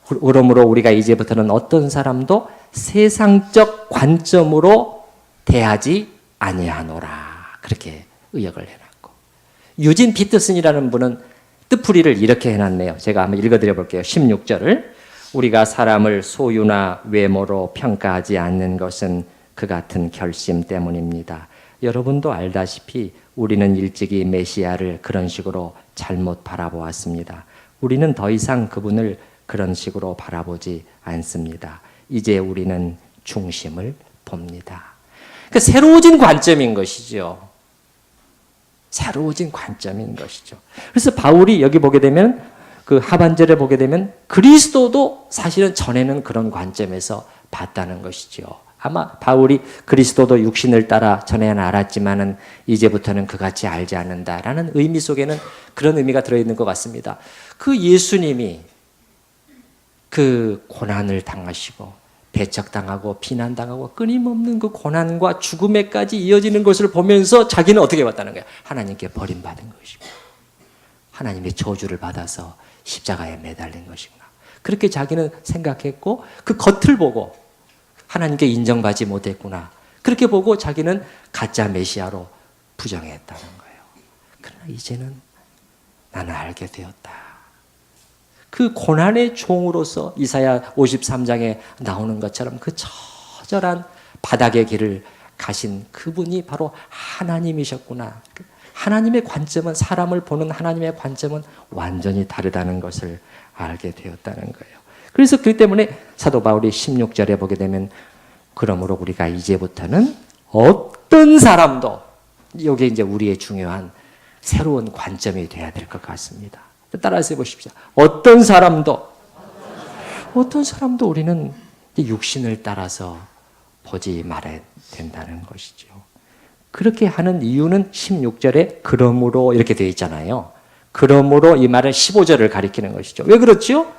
그러므로 우리가 이제부터는 어떤 사람도 세상적 관점으로 대하지 아니하노라. 그렇게 의역을 해놨고, 유진 피터슨이라는 분은 뜻풀이를 이렇게 해놨네요. 제가 한번 읽어드려 볼게요. 16절을. 우리가 사람을 소유나 외모로 평가하지 않는 것은 그 같은 결심 때문입니다. 여러분도 알다시피 우리는 일찍이 메시아를 그런 식으로 잘못 바라보았습니다. 우리는 더 이상 그분을 그런 식으로 바라보지 않습니다. 이제 우리는 중심을 봅니다. 그러니까 새로워진 관점인 것이죠. 새로워진 관점인 것이죠. 그래서 바울이 여기 보게 되면, 그 하반절에 보게 되면 그리스도도 사실은 전에는 그런 관점에서 봤다는 것이죠. 아마 바울이 그리스도도 육신을 따라 전에는 알았지만은 이제부터는 그같이 알지 않는다라는 의미 속에는 그런 의미가 들어있는 것 같습니다. 그 예수님이 그 고난을 당하시고 배척당하고 비난당하고 끊임없는 그 고난과 죽음에까지 이어지는 것을 보면서 자기는 어떻게 봤다는 거야? 하나님께 버림받은 것이고 하나님의 저주를 받아서 십자가에 매달린 것이구나. 그렇게 자기는 생각했고, 그 겉을 보고 하나님께 인정받지 못했구나. 그렇게 보고 자기는 가짜 메시아로 부정했다는 거예요. 그러나 이제는 나는 알게 되었다. 그 고난의 종으로서 이사야 53장에 나오는 것처럼 그 처절한 바닥의 길을 가신 그분이 바로 하나님이셨구나. 하나님의 관점은, 사람을 보는 하나님의 관점은 완전히 다르다는 것을 알게 되었다는 거예요. 그래서 그 때문에 사도 바울이 16절에 보게 되면 그러므로 우리가 이제부터는 어떤 사람도, 이게 이제 우리의 중요한 새로운 관점이 돼야 될 것 같습니다. 따라서 해보십시오. 어떤 사람도 우리는 육신을 따라서 보지 말아야 된다는 것이죠. 그렇게 하는 이유는 16절에 그러므로 이렇게 되어 있잖아요. 그러므로 이 말은 15절을 가리키는 것이죠. 왜 그렇죠?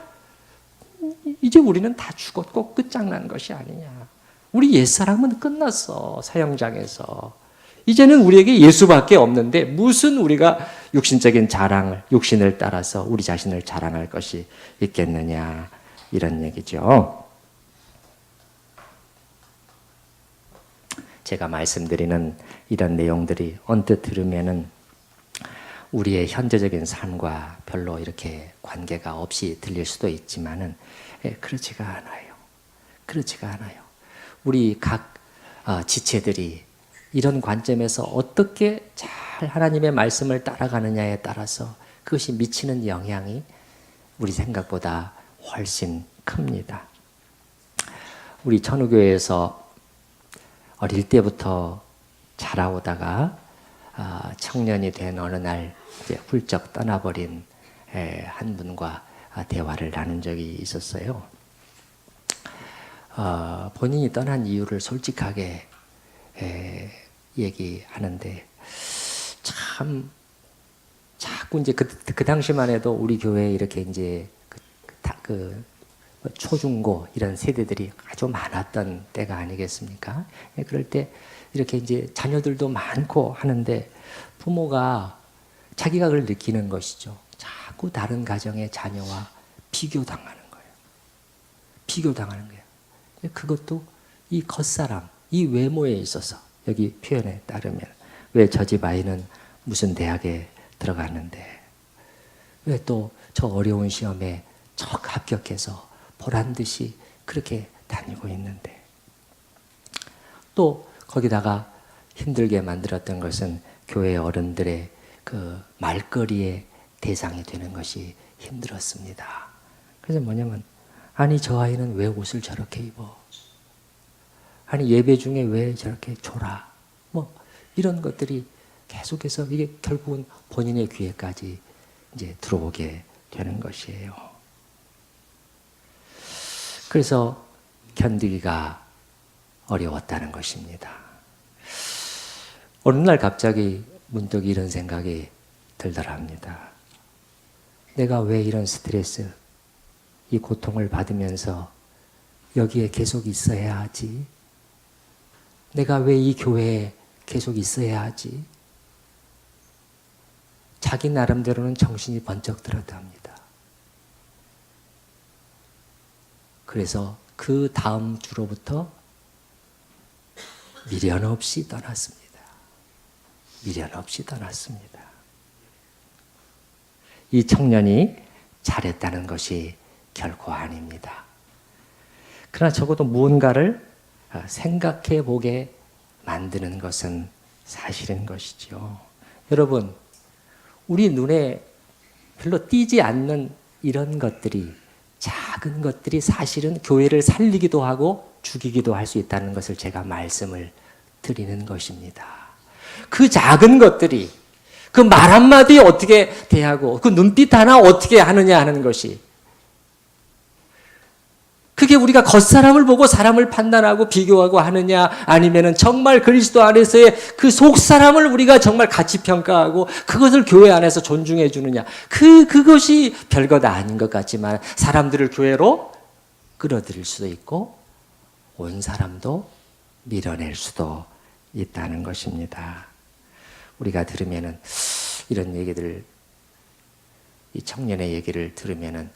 이제 우리는 다 죽었고 끝장난 것이 아니냐. 우리 옛사람은 끝났어, 사형장에서. 이제는 우리에게 예수밖에 없는데 무슨 우리가 육신적인 자랑을, 육신을 따라서 우리 자신을 자랑할 것이 있겠느냐, 이런 얘기죠. 제가 말씀드리는 이런 내용들이 언뜻 들으면은 우리의 현재적인 삶과 별로 이렇게 관계가 없이 들릴 수도 있지만은 그렇지가 않아요. 그렇지가 않아요. 우리 각 지체들이 이런 관점에서 어떻게 잘 하나님의 말씀을 따라가느냐에 따라서 그것이 미치는 영향이 우리 생각보다 훨씬 큽니다. 우리 천우교회에서 어릴 때부터 자라오다가 청년이 된 어느 날 이제 훌쩍 떠나버린 한 분과 대화를 나눈 적이 있었어요. 본인이 떠난 이유를 솔직하게 얘기하는데 참 자꾸 이제 그 당시만 해도 우리 교회에 이렇게 이제 초중고 이런 세대들이 아주 많았던 때가 아니겠습니까? 그럴 때 이렇게 이제 자녀들도 많고 하는데 부모가 자기가 그걸 느끼는 것이죠. 자꾸 다른 가정의 자녀와 비교당하는 거예요. 비교당하는 거예요. 그것도 이 겉사람, 이 외모에 있어서 여기 표현에 따르면 왜 저 집 아이는 무슨 대학에 들어갔는데 왜 또 저 어려운 시험에 척 합격해서 보란듯이 그렇게 다니고 있는데 또 거기다가 힘들게 만들었던 것은 교회 어른들의 그 말거리의 대상이 되는 것이 힘들었습니다. 그래서 뭐냐면 아니 저 아이는 왜 옷을 저렇게 입어? 아니 예배 중에 왜 저렇게 졸아? 뭐 이런 것들이 계속해서 이게 결국은 본인의 귀에까지 이제 들어오게 되는 것이에요. 그래서 견디기가 어려웠다는 것입니다. 어느 날 갑자기 문득 이런 생각이 들더랍니다. 내가 왜 이런 스트레스, 이 고통을 받으면서 여기에 계속 있어야 하지? 내가 왜 이 교회에 계속 있어야 하지? 자기 나름대로는 정신이 번쩍 들었답니다. 그래서 그 다음 주로부터 미련 없이 떠났습니다. 미련 없이 떠났습니다. 이 청년이 잘했다는 것이 결코 아닙니다. 그러나 적어도 무언가를 생각해 보게 만드는 것은 사실인 것이죠. 여러분, 우리 눈에 별로 띄지 않는 이런 것들이, 작은 것들이 사실은 교회를 살리기도 하고 죽이기도 할 수 있다는 것을 제가 말씀을 드리는 것입니다. 그 작은 것들이 그 말 한마디 어떻게 대하고 그 눈빛 하나 어떻게 하느냐 하는 것이, 그게 우리가 겉사람을 보고 사람을 판단하고 비교하고 하느냐, 아니면은 정말 그리스도 안에서의 그 속사람을 우리가 정말 가치 평가하고 그것을 교회 안에서 존중해 주느냐, 그것이 별것 아닌 것 같지만 사람들을 교회로 끌어들일 수도 있고 온 사람도 밀어낼 수도 있다는 것입니다. 우리가 들으면은 이런 얘기들, 이 청년의 얘기를 들으면은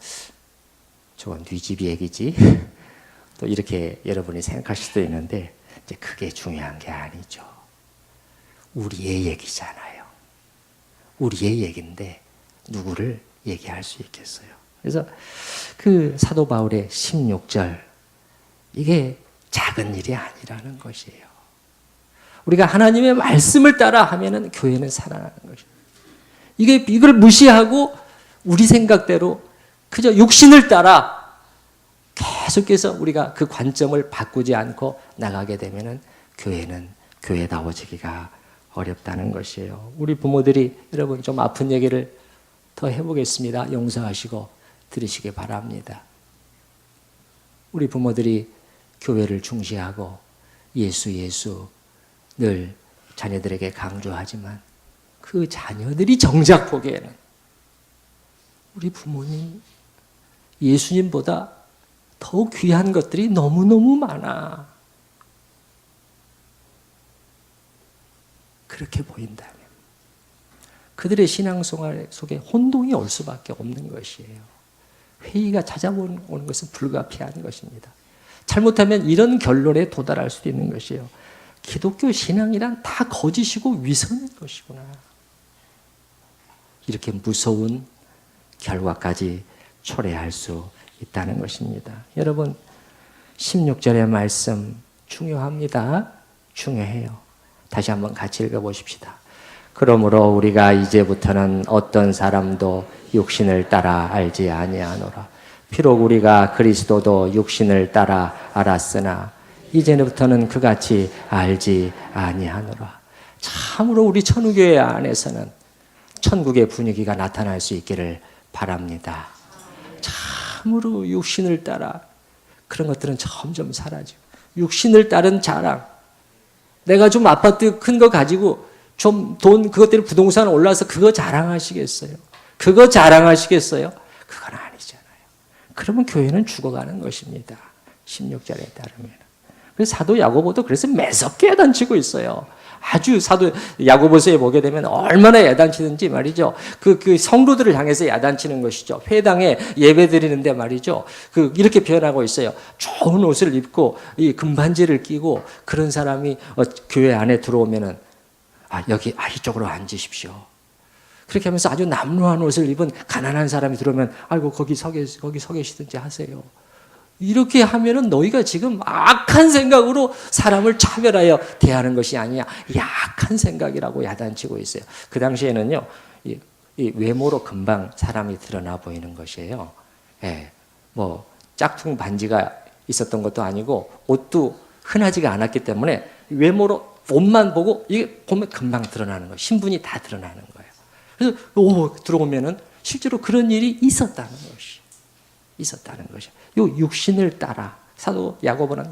저건 네 집 얘기지? 또 이렇게 여러분이 생각하실 수도 있는데 이제 그게 중요한 게 아니죠. 우리의 얘기잖아요. 우리의 얘기인데 누구를 얘기할 수 있겠어요. 그래서 그 사도 바울의 16절, 이게 작은 일이 아니라는 것이에요. 우리가 하나님의 말씀을 따라 하면은 교회는 살아나는 것이에요. 이걸 무시하고 우리 생각대로 그저 육신을 따라 계속해서 우리가 그 관점을 바꾸지 않고 나가게 되면은 교회는 교회다워지기가 어렵다는 것이에요. 우리 부모들이, 여러분 좀 아픈 얘기를 더 해보겠습니다. 용서하시고 들으시기 바랍니다. 우리 부모들이 교회를 중시하고 예수 늘 자녀들에게 강조하지만 그 자녀들이 정작 보기에는 우리 부모님, 예수님보다 더 귀한 것들이 너무너무 많아. 그렇게 보인다면 그들의 신앙생활 속에 혼동이 올 수밖에 없는 것이에요. 회의가 찾아오는 것은 불가피한 것입니다. 잘못하면 이런 결론에 도달할 수도 있는 것이에요. 기독교 신앙이란 다 거짓이고 위선인 것이구나. 이렇게 무서운 결과까지 초래할 수 있다는 것입니다. 여러분, 16절의 말씀 중요합니다. 중요해요. 다시 한번 같이 읽어보십시다. 그러므로 우리가 이제부터는 어떤 사람도 육신을 따라 알지 아니하노라. 비록 우리가 그리스도도 육신을 따라 알았으나 이제부터는 그같이 알지 아니하노라. 참으로 우리 천우교회 안에서는 천국의 분위기가 나타날 수 있기를 바랍니다. 참으로 육신을 따라 그런 것들은 점점 사라지고, 육신을 따른 자랑, 내가 좀 아파트 큰 거 가지고 좀 돈 그것 때문에 부동산 올라서 그거 자랑하시겠어요? 그거 자랑하시겠어요? 그건 아니잖아요. 그러면 교회는 죽어가는 것입니다. 16절에 따르면. 그래서 사도 야고보도 그래서 매섭게 야단치고 있어요. 아주 사도 야고보서에 보게 되면 얼마나 야단치는지 말이죠. 그 성도들을 향해서 야단치는 것이죠. 회당에 예배 드리는데 말이죠. 이렇게 표현하고 있어요. 좋은 옷을 입고 이 금반지를 끼고 그런 사람이 교회 안에 들어오면은 여기 이쪽으로 앉으십시오. 그렇게 하면서 아주 남루한 옷을 입은 가난한 사람이 들어오면 아이고 거기 서 계시든지 하세요. 이렇게 하면은 너희가 지금 악한 생각으로 사람을 차별하여 대하는 것이 아니냐. 약한 생각이라고 야단치고 있어요. 그 당시에는요, 이 외모로 금방 사람이 드러나 보이는 것이에요. 예, 뭐 짝퉁 반지가 있었던 것도 아니고 옷도 흔하지가 않았기 때문에 외모로 옷만 보고 이게 보면 금방 드러나는 거예요. 신분이 다 드러나는 거예요. 그래서 들어오면은 실제로 그런 일이 있었다는 것이. 요 육신을 따라 사도 야고보는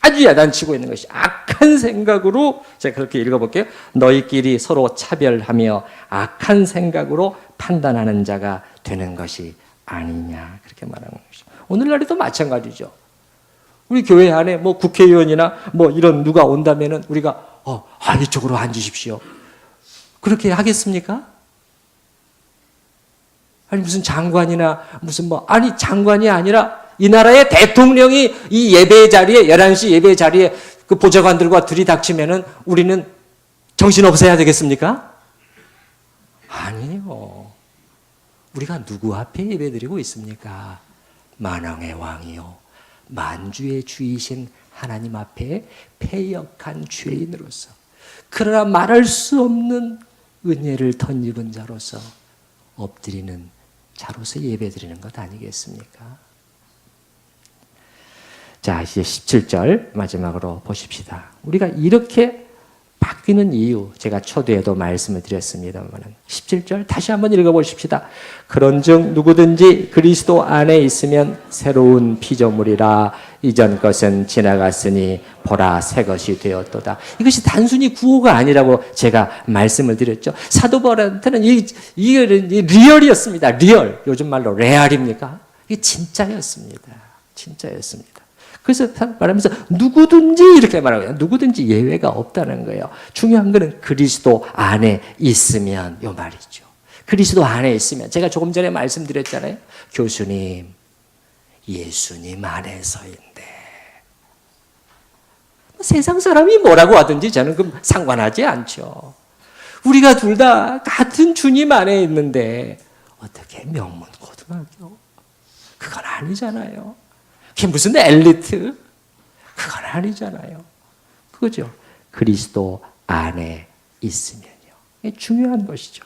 아주 야단치고 있는 것이 악한 생각으로 제가 그렇게 읽어볼게요. 너희끼리 서로 차별하며 악한 생각으로 판단하는 자가 되는 것이 아니냐 그렇게 말하는 것이죠. 오늘날에도 마찬가지죠. 우리 교회 안에 뭐 국회의원이나 뭐 이런 누가 온다면은 우리가 이쪽으로 앉으십시오. 그렇게 하겠습니까? 아니 무슨 장관이나 무슨 장관이 아니라 이 나라의 대통령이 이 예배 자리에 11시 예배 자리에 그 보좌관들과 들이닥치면은 우리는 정신 없어야 되겠습니까? 아니에요. 우리가 누구 앞에 예배드리고 있습니까? 만왕의 왕이요 만주의 주이신 하나님 앞에 패역한 죄인으로서 그러나 말할 수 없는 은혜를 덧입은 자로서 엎드리는 자로서 예배드리는 것 아니겠습니까? 자, 이제 17절 마지막으로 보십시다. 우리가 이렇게 바뀌는 이유 제가 초대에도 말씀을 드렸습니다만 17절 다시 한번 읽어보십시다. 그런즉 누구든지 그리스도 안에 있으면 새로운 피조물이라 이전 것은 지나갔으니 보라 새 것이 되었도다. 이것이 단순히 구호가 아니라고 제가 말씀을 드렸죠. 사도 바울한테는 이게 리얼이었습니다. 리얼. 요즘 말로 레알입니까? 이게 진짜였습니다. 그래서 말하면서 누구든지 이렇게 말하고요. 누구든지 예외가 없다는 거예요. 중요한 거는 그리스도 안에 있으면 요 말이죠. 그리스도 안에 있으면 제가 조금 전에 말씀드렸잖아요. 교수님, 예수님 안에서인데 세상 사람이 뭐라고 하든지 저는 그 상관하지 않죠. 우리가 둘 다 같은 주님 안에 있는데 어떻게 명문 고등학교? 그건 아니잖아요. 그게 무슨 엘리트? 그건 아니잖아요. 그거죠. 그리스도 안에 있으면요. 이게 중요한 것이죠.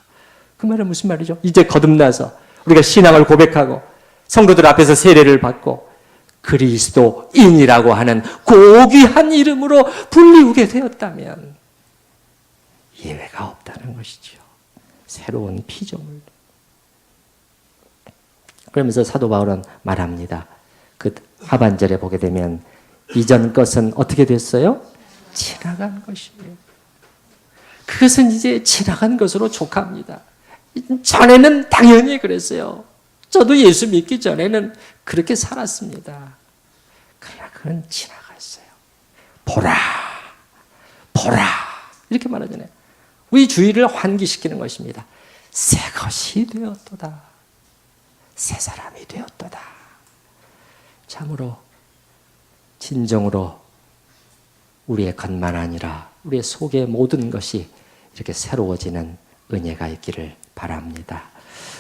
그 말은 무슨 말이죠? 이제 거듭나서 우리가 신앙을 고백하고 성도들 앞에서 세례를 받고 그리스도인이라고 하는 고귀한 이름으로 불리우게 되었다면 예외가 없다는 것이죠. 새로운 피조물. 그러면서 사도 바울은 말합니다. 그 하반절에 보게 되면 이전 것은 어떻게 됐어요? 지나간 것이에요. 그것은 이제 지나간 것으로 족합니다. 전에는 당연히 그랬어요. 저도 예수 믿기 전에는 그렇게 살았습니다. 그러나 그건 지나갔어요. 보라, 이렇게 말하잖아요. 우리 주의를 환기시키는 것입니다. 새 것이 되었도다. 새 사람이 되었도다. 참으로 진정으로 우리의 것만 아니라 우리의 속의 모든 것이 이렇게 새로워지는 은혜가 있기를 바랍니다.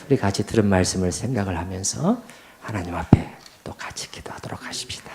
우리 같이 들은 말씀을 생각을 하면서 하나님 앞에 또 같이 기도하도록 하십시다.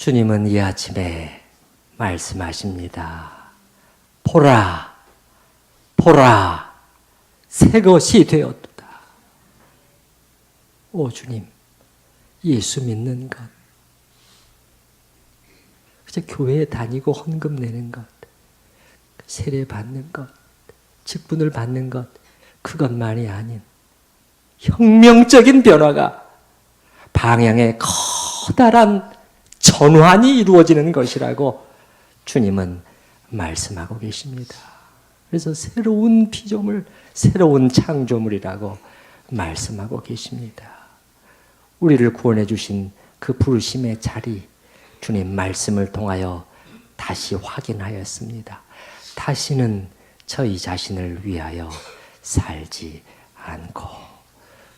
주님은 이 아침에 말씀하십니다. 보라, 보라, 새 것이 되었도다. 오 주님, 예수 믿는 것, 그저 교회에 다니고 헌금 내는 것, 세례 받는 것, 직분을 받는 것, 그것만이 아닌 혁명적인 변화가, 방향의 커다란 전환이 이루어지는 것이라고 주님은 말씀하고 계십니다. 그래서 새로운 피조물, 새로운 창조물이라고 말씀하고 계십니다. 우리를 구원해 주신 그 부르심의 자리, 주님 말씀을 통하여 다시 확인하였습니다. 다시는 저희 자신을 위하여 살지 않고,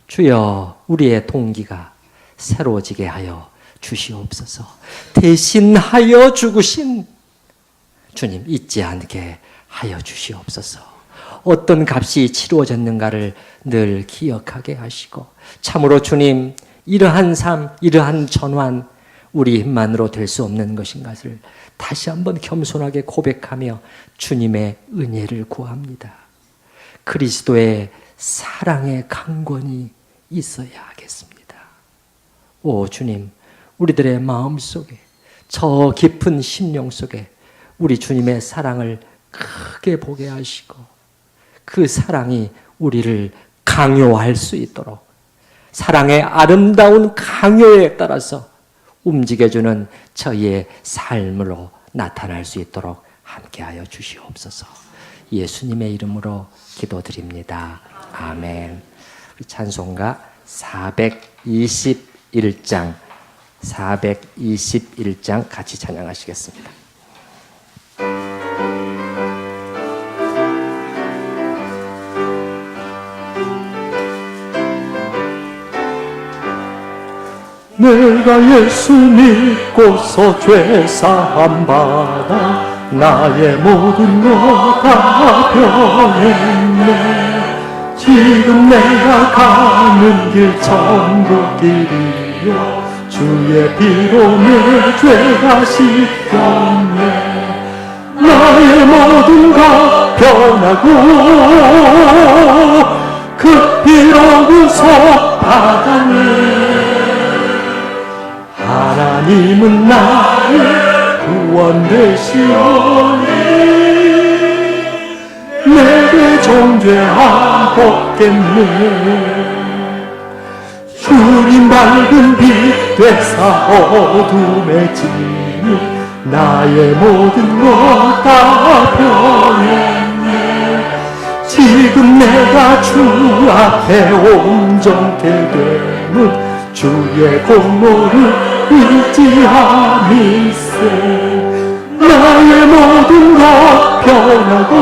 주여 우리의 동기가 새로워지게 하여 주시옵소서. 대신하여 죽으신 주님 잊지 않게 하여 주시옵소서. 어떤 값이 치루어졌는가를 늘 기억하게 하시고, 참으로 주님 이러한 삶, 이러한 전환 우리 힘만으로 될 수 없는 것인 것을 다시 한번 겸손하게 고백하며 주님의 은혜를 구합니다. 그리스도의 사랑의 강권이 있어야 하겠습니다. 오 주님, 우리들의 마음속에, 저 깊은 심령 속에 우리 주님의 사랑을 크게 보게 하시고, 그 사랑이 우리를 강요할 수 있도록, 사랑의 아름다운 강요에 따라서 움직여주는 저희의 삶으로 나타날 수 있도록 함께하여 주시옵소서. 예수님의 이름으로 기도드립니다. 아멘. 찬송가 421장 같이 찬양하시겠습니다. 내가 예수 믿고서 죄사함 받아 나의 모든 것 다 변했네. 지금 내가 가는 길 천국 길이요, 주의 피로 내 죄가 씻겼네. 나의 모든 것 변하고 그 피로 구속 받았네. 하나님은 나의 구원 되시오니 내게 정죄함 없겠네. 주님 밝은 빛 되사 어둠에 지니 나의 모든 것 다 변했네. 지금 내가 주 앞에 온전케 되는 주의 공로를 의지함일세. 나의 모든 것 변하고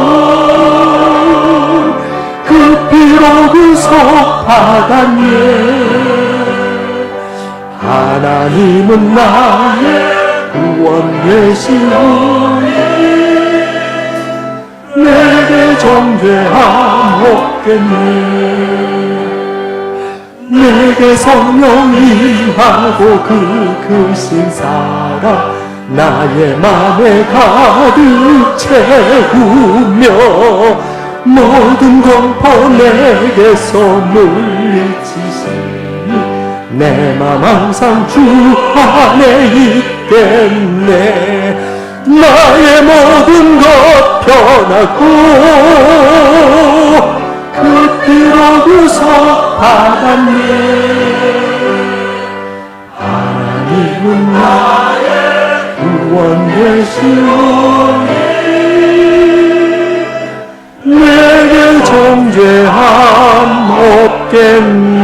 그 피로 구속 받았네. 하나님은 나의 구원 되시오니 내게 정죄함 없겠네. 내게 성령 임하고 그 크신 사랑 나의 맘에 가득 채우며 모든 공포 내게서 물리치시니 내 맘 항상 주 안에 있겠네. 나의 모든 것 변하고 그 피로 구속 받았네. 하나님은 나의 구원 되시오니 내게 정죄함 없겠네.